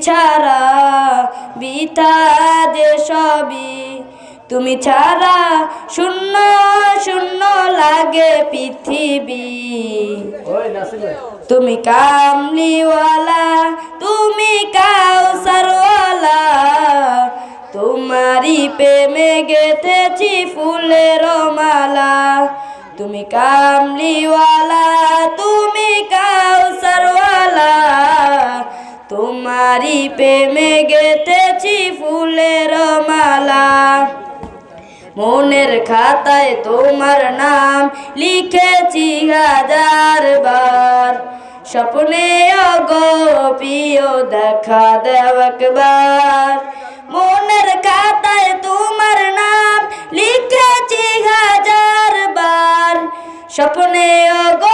ছাড়া বিতা যে সবই, তুমি ছাড়া শূন্য শূন্য লাগে পৃথিবী। তুমি কামলিওয়ালা, তুমি কাউসারওয়ালা, তোমারি প্রেমে গেথেছি ফুলের মালা। তুমি কামলিওয়ালা, তুমি কাউসারওয়ালা, তোমারি প্রেমে গেথেছি ফুলের মালা। মনের খাতায় তোমার নাম লিখেছি হাজার বার, স্বপ্নে গো প্রিয় দেখা দেও একবার। মনের খাতায় তোমার নাম লিখেছি হাজার বার, স্বপ্নে গো